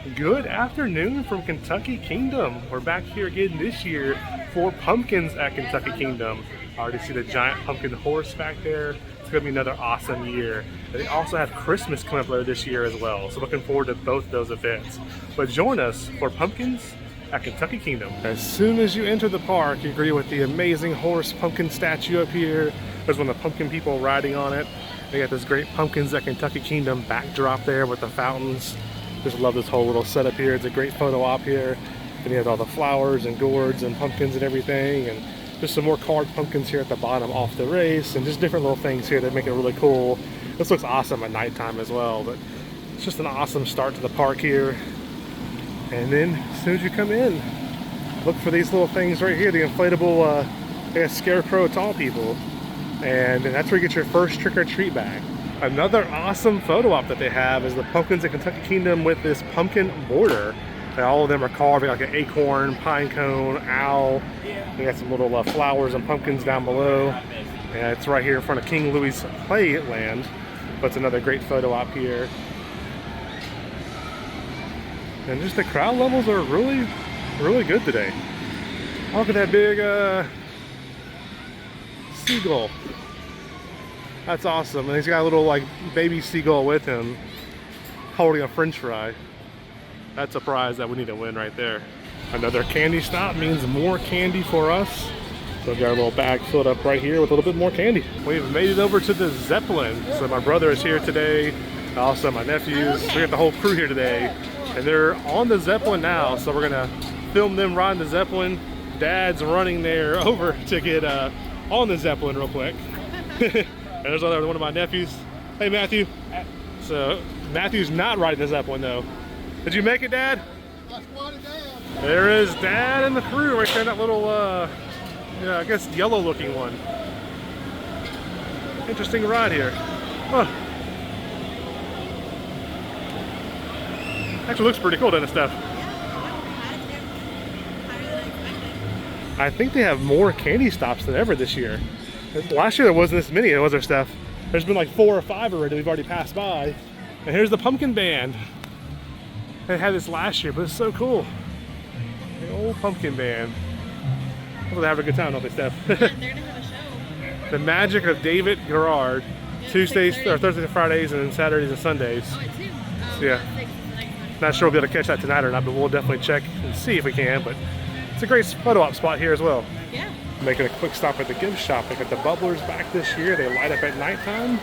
Good afternoon from Kentucky Kingdom. We're back here again this year for pumpkins at Kentucky Kingdom. I already see the giant pumpkin horse back there. It's going to be another awesome year. And they also have Christmas coming up later this year as well. So looking forward to both those events. But join us for pumpkins at Kentucky Kingdom. As soon as you enter the park, you agree with the amazing horse pumpkin statue up here. There's one of the pumpkin people riding on it. They got this great pumpkins at Kentucky Kingdom backdrop there with the fountains. Just love this whole little setup here. It's a great photo op here. And you have all the flowers and gourds and pumpkins and everything. And just some more carved pumpkins here at the bottom off the race. And just different little things here that make it really cool. This looks awesome at nighttime as well. But it's just an awesome start to the park here. And then as soon as you come in, look for these little things right here. The inflatable I guess scarecrow tall people. And that's where you get your first trick-or-treat bag. Another awesome photo op that they have is the pumpkins at Kentucky Kingdom with this pumpkin border. And all of them are carved like an acorn, pine cone, owl. They got some little flowers and pumpkins down below. And it's right here in front of King Louis Playland. But it's another great photo op here. And just the crowd levels are really, really good today. Look at that big seagull. That's awesome. And he's got a little like baby seagull with him holding a french fry. That's a prize that we need to win right there. Another candy stop means more candy for us. So we've got our little bag filled up right here with a little bit more candy. We've made it over to the Zeppelin. So my brother is here today. Also my nephews. We got the whole crew here today. And they're on the Zeppelin now. So we're gonna film them riding the Zeppelin. Dad's running there over to get on the Zeppelin real quick. And there's another one of my nephews. Hey, Matthew. So Matthew's not riding the Zeppelin though. Did you make it, Dad? I squatted down. There is Dad and the crew right there. That little, yeah, I guess yellow looking one. Interesting ride here. Huh. Actually looks pretty cool, doesn't it, Steph? I think they have more candy stops than ever this year. Last year there wasn't this many, was there, Steph? There's been like 4 or 5 already we've already passed by. And here's the pumpkin band. They had this last year, but it's so cool. The old pumpkin band. Hopefully they have a good time, don't they, Steph? Yeah, they're gonna have a show. The Magic of David Garrard. Yeah, Tuesdays, 6:30. or Thursdays and Fridays, and then Saturdays and Sundays. Oh, it's 2. So, yeah. 6 is the next one. Not sure we'll be able to catch that tonight or not, but we'll definitely check and see if we can. But it's a great photo op spot here as well. Yeah. Making a quick stop at the gift shop. They got the bubblers back this year. They light up at nighttime.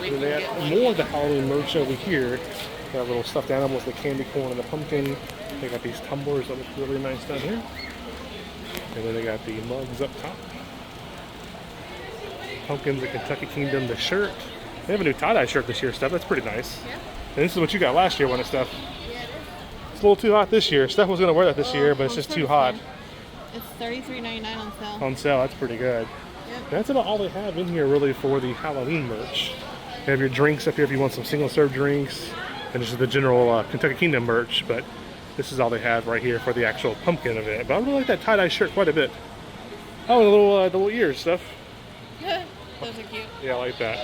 And they have more of the Halloween merch over here. They have little stuffed animals, the candy corn and the pumpkin. They got these tumblers that look really nice down here. And then they got the mugs up top. Pumpkins at Kentucky Kingdom, the shirt. They have a new tie-dye shirt this year, Steph. That's pretty nice. Yeah. And this is what you got last year, wasn't it, Steph? Yeah, it is. It's a little too hot this year. Steph was going to wear that this year, but it's just too hot. It's $33.99 on sale. On sale, that's pretty good. Yep. That's about all they have in here really for the Halloween merch. They have your drinks up here if you want some single serve drinks. And this is the general Kentucky Kingdom merch, but this is all they have right here for the actual pumpkin event. But I really like that tie-dye shirt quite a bit. Oh, and the little ears stuff. Those are cute. Yeah, I like that.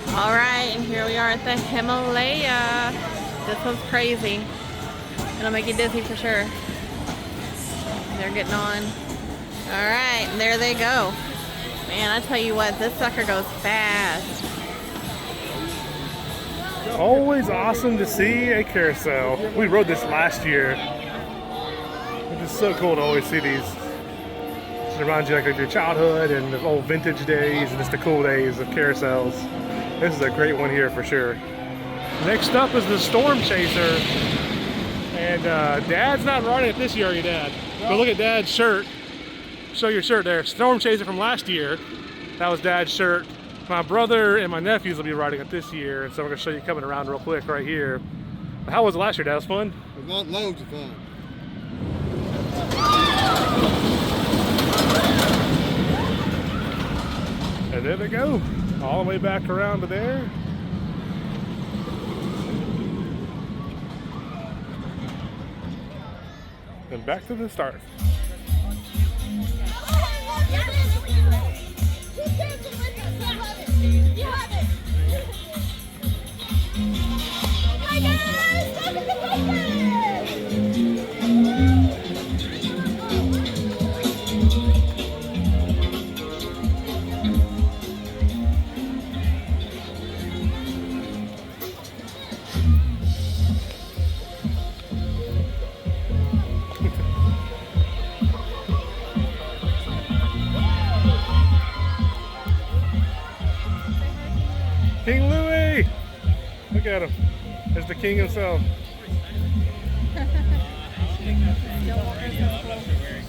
All right, and here we are at the Himalaya. This one's crazy. It'll make you dizzy for sure. They're getting on. All right, and there they go. Man, I tell you what, this sucker goes fast. Always awesome to see a carousel. We rode this last year. It's just so cool to always see these. It reminds you like of your childhood and the old vintage days and just the cool days of carousels. This is a great one here for sure. Next up is the Storm Chaser. And Dad's not riding it this year, are you, Dad? But look at Dad's shirt. Show your shirt there. Storm Chaser from last year. That was Dad's shirt. My brother and my nephews will be riding it this year, so we're going to show you coming around real quick right here. How was it last year, Dad? It was fun? It was loads of fun. And there they go. All the way back around to there. And back to the start. Hi guys! Welcome to Logan! Look at him. There's the king himself.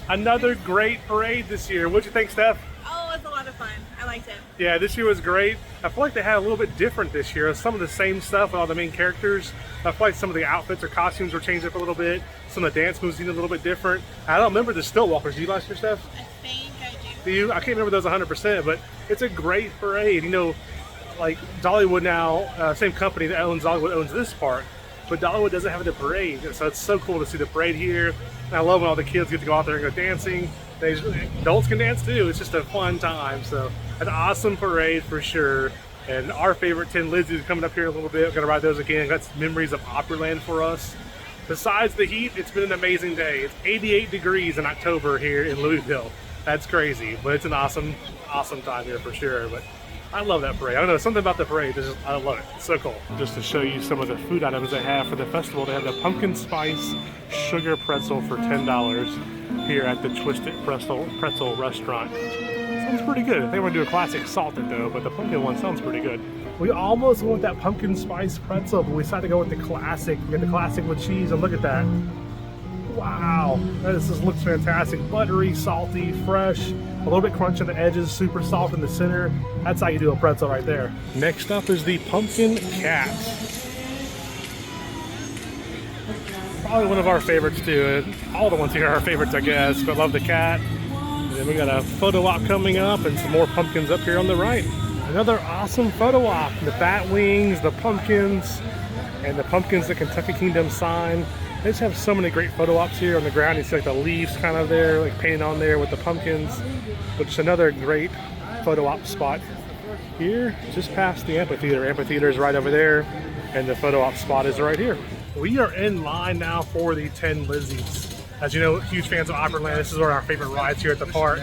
Another great parade this year. What'd you think, Steph? Oh, it's a lot of fun. I liked it. Yeah, this year was great. I feel like they had a little bit different this year. Some of the same stuff with all the main characters. I feel like some of the outfits or costumes were changed up a little bit. Some of the dance moves seemed a little bit different. I don't remember the stilt walkers. Do you last year, Steph? I think I do. Do you? I can't remember those 100%, but it's a great parade. You know, like Dollywood now, same company that owns Dollywood owns this park, but Dollywood doesn't have the parade. So it's so cool to see the parade here. And I love when all the kids get to go out there and go dancing. Adults can dance too. It's just a fun time. So an awesome parade for sure. And our favorite 10 Lizzies coming up here in a little bit. We're gonna ride those again. Got some memories of Opryland for us. Besides the heat, it's been an amazing day. It's 88 degrees in October here in Louisville. That's crazy, but it's an awesome time here for sure. But I love that parade. I don't know, something about the parade. I love it. It's so cool. Just to show you some of the food items they have for the festival, they have the pumpkin spice sugar pretzel for $10 here at the Twisted Pretzel restaurant. Sounds pretty good. I think we're gonna do a classic salted though, but the pumpkin one sounds pretty good. We almost went with that pumpkin spice pretzel, but we decided to go with the classic. We got the classic with cheese, and look at that. Wow, this just looks fantastic. Buttery, salty, fresh, a little bit crunch on the edges, super soft in the center. That's how you do a pretzel right there. Next up is the pumpkin cat. Probably one of our favorites too. All the ones here are our favorites, I guess, but love the cat. And then we got a photo op coming up and some more pumpkins up here on the right. Another awesome photo op. The bat wings, the pumpkins, and the pumpkins, the Kentucky Kingdom sign. They just have so many great photo ops here on the ground. You see like the leaves kind of there, like painted on there with the pumpkins. But just another great photo op spot here, just past the amphitheater. Amphitheater is right over there, and the photo op spot is right here. We are in line now for the 10 Lizzies. As you know, huge fans of Opryland. This is one of our favorite rides here at the park.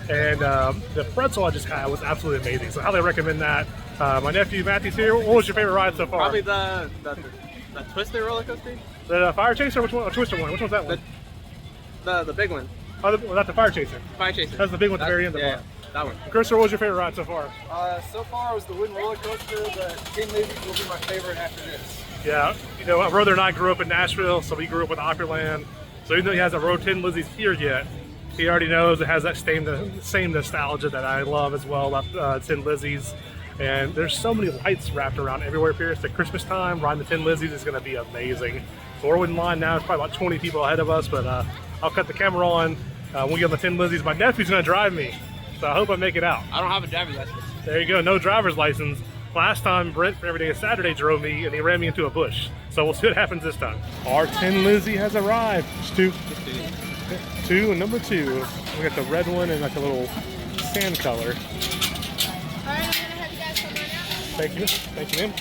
And the pretzel I just had was absolutely amazing. So highly recommend that. My nephew Matthew's here. What was your favorite ride so far? Probably the Twister roller coaster. The Fire Chaser? Which one? Or Twister one? Which one's that one? The big one. Oh, that's the Fire Chaser. Fire Chaser. That's the big one at the very end of the yeah, park. that one. Christopher, what was your favorite ride so far? So far it was the wooden roller coaster, but 10 Lizzies will be my favorite after this. Yeah, you know, my brother and I grew up in Nashville, so we grew up with Opryland. So even though he hasn't rode 10 Lizzies here yet, he already knows it has that same nostalgia that I love as well about 10 Lizzies. And there's so many lights wrapped around everywhere here. It's at Christmas time. Riding the 10 Lizzies is going to be amazing. So we're in line now. It's probably about 20 people ahead of us, but I'll cut the camera on. We'll get on the 10 Lizzies. My nephew's going to drive me, so I hope I make it out. I don't have a driver's license. There you go. No driver's license. Last time Brent from Every Day is Saturday drove me, and he ran me into a bush. So we'll see what happens this time. Our 10 Lizzie has arrived. It's two and number 2. We got the red one and like a little sand color. Alright, I'm gonna have you guys come on out. Thank you. Thank you, ma'am.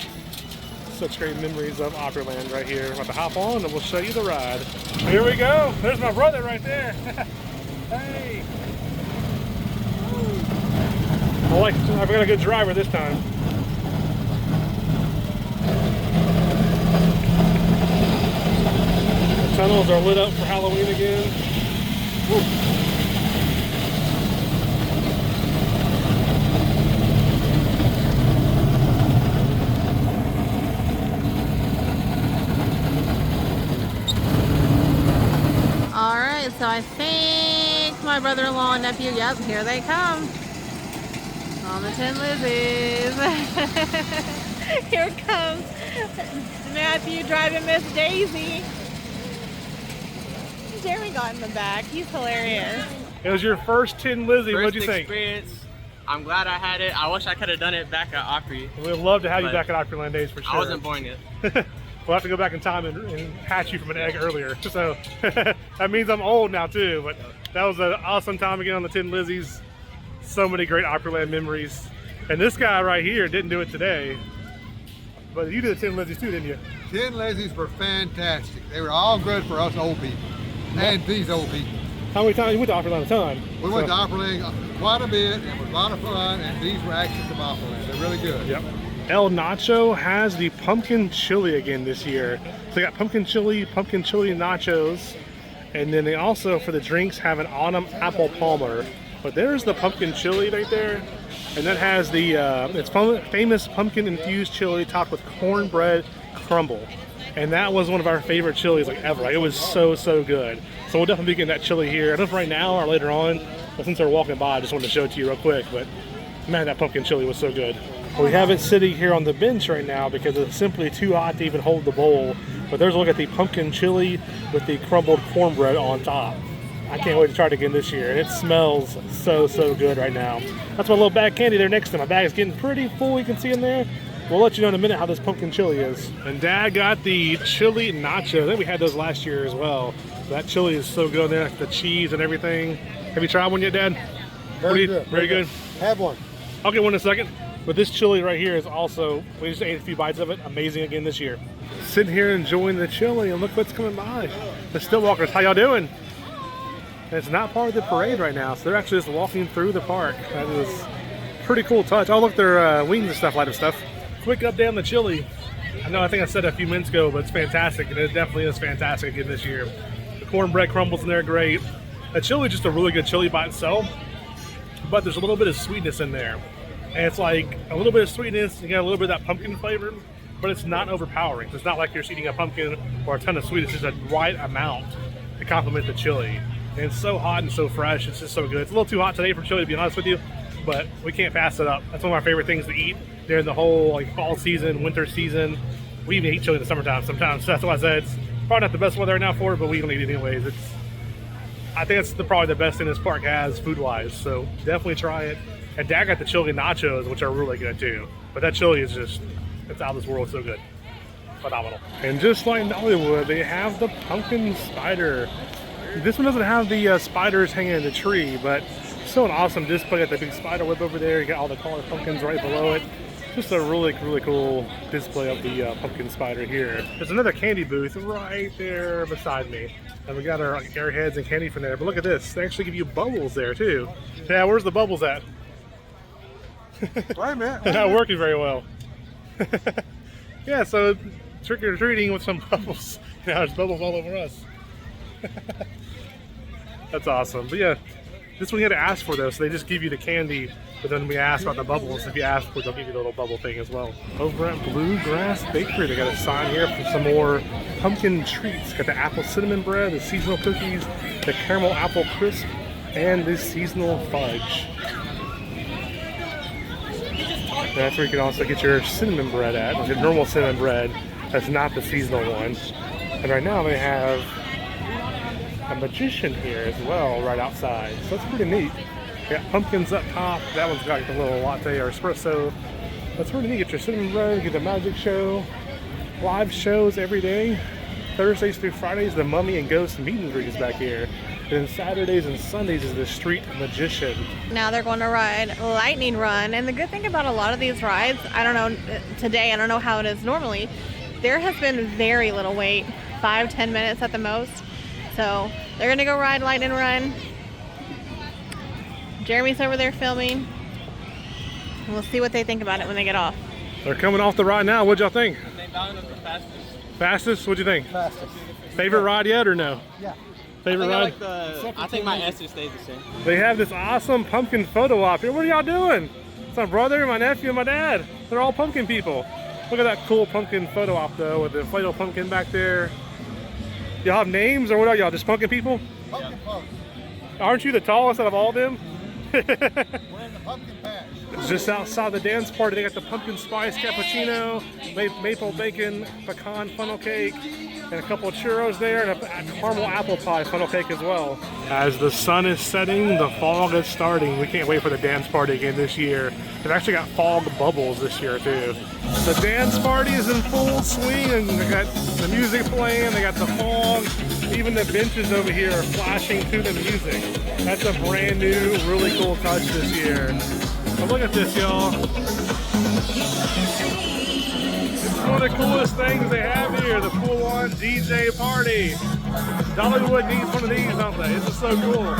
Such great memories of Opryland right here. We're about to hop on and we'll show you the ride. Here we go. There's my brother right there. Hey. I've got a good driver this time. The tunnels are lit up for Halloween again. Woo. Alright, so I think my brother-in-law and nephew, yep, here they come. On the 10 Lizzies. Here comes Matthew driving Miss Daisy. Jeremy got in the back. He's hilarious. It was your first 10 Lizzie. First What'd you think? experience. I'm glad I had it. I wish I could have done it back at Opry. We'd love to have you But back at Opryland Days for sure. I wasn't born yet. We'll have to go back in time and hatch you from an egg earlier. So that means I'm old now too. But that was an awesome time again on the 10 Lizzies. So many great Opryland memories. And this guy right here didn't do it today. But you did the 10 Lizzies too, didn't you? 10 Lizzies were fantastic. They were all good for us old people and these old people. How many times you went to Opryland? A ton. We went to Opryland quite a bit. It was a lot of fun, and these were actually from Opryland. They're really good. Yep. El Nacho has the pumpkin chili again this year. So they got pumpkin chili nachos. And then they also, for the drinks, have an autumn apple palmer. But there's the pumpkin chili right there. And that has the it's famous pumpkin infused chili topped with cornbread crumble. And that was one of our favorite chilies like ever. Like, it was so good. So we'll definitely be getting that chili here. I don't know if right now or later on, but since we're walking by, I just wanted to show it to you real quick. But man, that pumpkin chili was so good. We have it sitting here on the bench right now because it's simply too hot to even hold the bowl. But there's a look at the pumpkin chili with the crumbled cornbread on top. I can't wait to try it again this year. And it smells so good right now. That's my little bag of candy there next to my bag. Is getting pretty full, you can see in there. We'll let you know in a minute how this pumpkin chili is. And Dad got the chili nacho. I think we had those last year as well. That chili is so good there, the cheese and everything. Have you tried one yet, Dad? Very good. Very good. Have one. I'll get one in a second. But this chili right here is also, we just ate a few bites of it. Amazing again this year. Sitting here enjoying the chili, and look what's coming by. The Stillwalkers, how y'all doing? And it's not part of the parade right now, so they're actually just walking through the park. That is a pretty cool touch. Oh, look, their wings and stuff, light up stuff. Quick update on the chili. I think I said it a few minutes ago, but it's fantastic, and it definitely is fantastic again this year. The cornbread crumbles in there great. The chili is just a really good chili by itself, but there's a little bit of sweetness in there. And it's like a little bit of sweetness, you got a little bit of that pumpkin flavor, but it's not overpowering. So it's not like you're eating a pumpkin or a ton of sweetness. It's just a right amount to complement the chili. And it's so hot and so fresh, it's just so good. It's a little too hot today for chili, to be honest with you, but we can't pass it up. That's one of my favorite things to eat during the whole like fall season, winter season. We even eat chili in the summertime sometimes. So that's why I said it's probably not the best weather right now for it, but we can eat it anyways. I think it's probably the best thing this park has food-wise, so definitely try it. And Dad got the chili nachos, which are really good too. But that chili is just, it's out of this world, so good. Phenomenal. And just like Dollywood, they have the pumpkin spider. This one doesn't have the spiders hanging in the tree, but still an awesome display. Got the big spider web over there. You got all the colored pumpkins right below it. Just a really cool display of the pumpkin spider here. There's another candy booth right there beside me. And we got our airheads and candy from there. But look at this. They actually give you bubbles there too. Yeah, where's the bubbles at? Wait a minute. They're not working very well. Yeah, so trick or treating with some bubbles. Now there's bubbles all over us. That's awesome. But yeah, this one you had to ask for though, so they just give you the candy, but then we ask about the bubbles. If you ask for it, they'll give you the little bubble thing as well. Over at Bluegrass Bakery, they got a sign here for some more pumpkin treats. Got the apple cinnamon bread, the seasonal cookies, the caramel apple crisp, and the seasonal fudge. That's where you can also get your cinnamon bread at, like your normal cinnamon bread. That's not the seasonal one. And right now they have a magician here as well, right outside. So that's pretty neat. They got pumpkins up top. That one's got like a little latte or espresso. That's pretty neat. Get your cinnamon bread, get the magic show. Live shows every day. Thursdays through Fridays, the Mummy and Ghost meet and greet is back here. Then Saturdays and Sundays is the Street Magician. Now they're going to ride Lightning Run. And the good thing about a lot of these rides, I don't know today, I don't know how it is normally, there has been very little wait, 5-10 minutes at the most. So they're gonna go ride Lightning Run. Jeremy's over there filming. We'll see what they think about it when they get off. They're coming off the ride now. What'd y'all think? They found them the fastest. Fastest? What'd you think? Fastest. Favorite ride yet or no? Yeah. Favorite ride? I think my essence stays the same. They have this awesome pumpkin photo op here. What are y'all doing? It's my brother, my nephew, and my dad. They're all pumpkin people. Look at that cool pumpkin photo op though, with the inflatable pumpkin back there. Y'all have names or what are y'all? Just pumpkin people? Pumpkin folk. Aren't you the tallest out of all of them? We're in the pumpkin patch. Just outside the dance party, they got the pumpkin spice cappuccino, maple bacon, pecan funnel cake, and a couple of churros there, and a caramel apple pie funnel cake as well. As the sun is setting, the fog is starting. We can't wait for the dance party again this year. They've actually got fog bubbles this year too. The dance party is in full swing, and they got the music playing, they got the fog. Even the benches over here are flashing to the music. That's a brand new, really cool touch this year. But look at this, y'all. It's one of the coolest things they have here, the full-on DJ party. Dollywood needs one of these, don't they? This is so cool.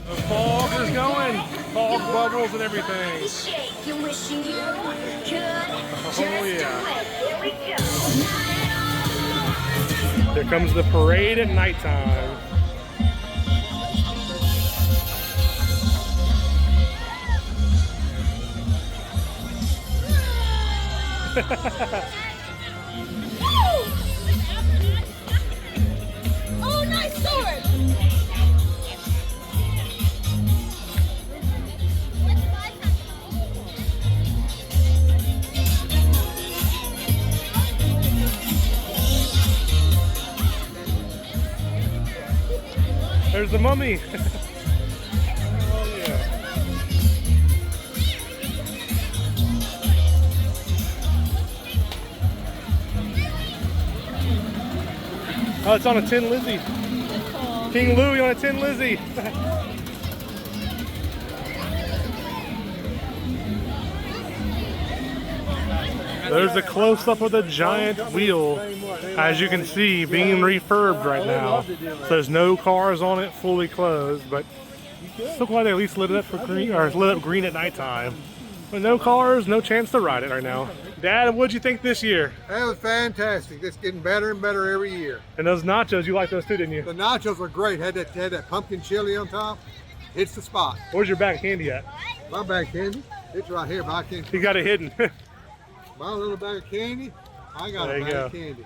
The fog is going. Fog bubbles and everything. Oh, yeah. Here comes the parade at nighttime. Oh, nice sword! There's the mummy. Oh yeah. Oh, it's on a tin Lizzie. Cool. King Louis on a tin Lizzie. There's a close-up of the giant wheel, as you can see, being refurbed right now. So there's no cars on it, fully closed, but so glad they at least lit it up for green, or lit up green at nighttime. But no cars, no chance to ride it right now. Dad, what'd you think this year? That was fantastic. It's getting better and better every year. And those nachos, you like those too, didn't you? The nachos were great. Had that pumpkin chili on top. It's the spot. Where's your bag of candy at? My bag of candy, it's right here, but I can't. You got it hidden. My little bag of candy, I got There a you bag go. of candy.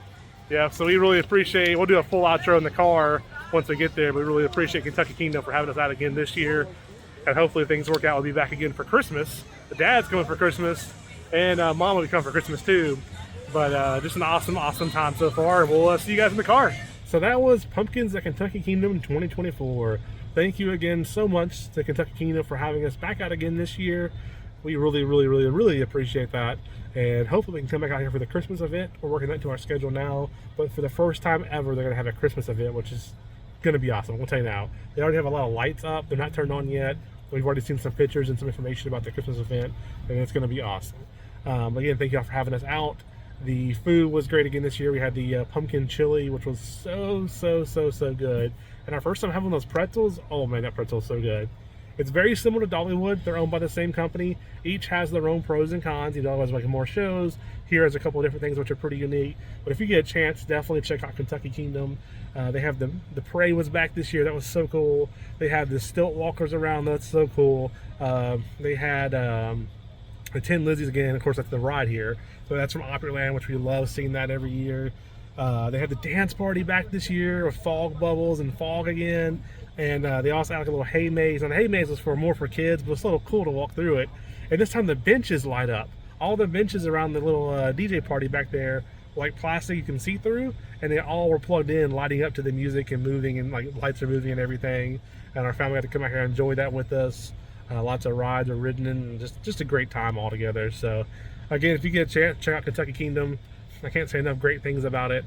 Yeah, so we really appreciate, we'll do a full outro in the car once we get there, but we really appreciate Kentucky Kingdom for having us out again this year. And hopefully things work out, we'll be back again for Christmas. The dad's coming for Christmas, and mom will be coming for Christmas too. But just an awesome, awesome time so far, and we'll see you guys in the car. So that was Pumpkins at Kentucky Kingdom 2024. Thank you again so much to Kentucky Kingdom for having us back out again this year. We really, really, really, really appreciate that. And hopefully we can come back out here for the Christmas event. We're working that into our schedule now. But for the first time ever, they're going to have a Christmas event, which is going to be awesome. We'll tell you now. They already have a lot of lights up. They're not turned on yet. We've already seen some pictures and some information about the Christmas event, and it's going to be awesome. Again, thank you all for having us out. The food was great again this year. We had the pumpkin chili, which was so good. And our first time having those pretzels, oh man, that pretzel is so good. It's very similar to Dollywood. They're owned by the same company. Each has their own pros and cons. You know, as like more shows. Here has a couple of different things which are pretty unique. But if you get a chance, definitely check out Kentucky Kingdom. They have the parade was back this year. That was so cool. They had the stilt walkers around. That's so cool. They had the Tin Lizzies again. Of course, that's the ride here. So that's from Opryland, which we love seeing that every year. They had the dance party back this year with fog bubbles and fog again. And they also had like a little hay maze. And the hay maze was more for kids, but it's a little cool to walk through it. And this time the benches light up. All the benches around the little DJ party back there, like plastic you can see through, and they all were plugged in, lighting up to the music and moving, and like lights are moving and everything. And our family had to come out here and enjoy that with us. Lots of rides are ridden, and just a great time all together. So again, if you get a chance, check out Kentucky Kingdom. I can't say enough great things about it.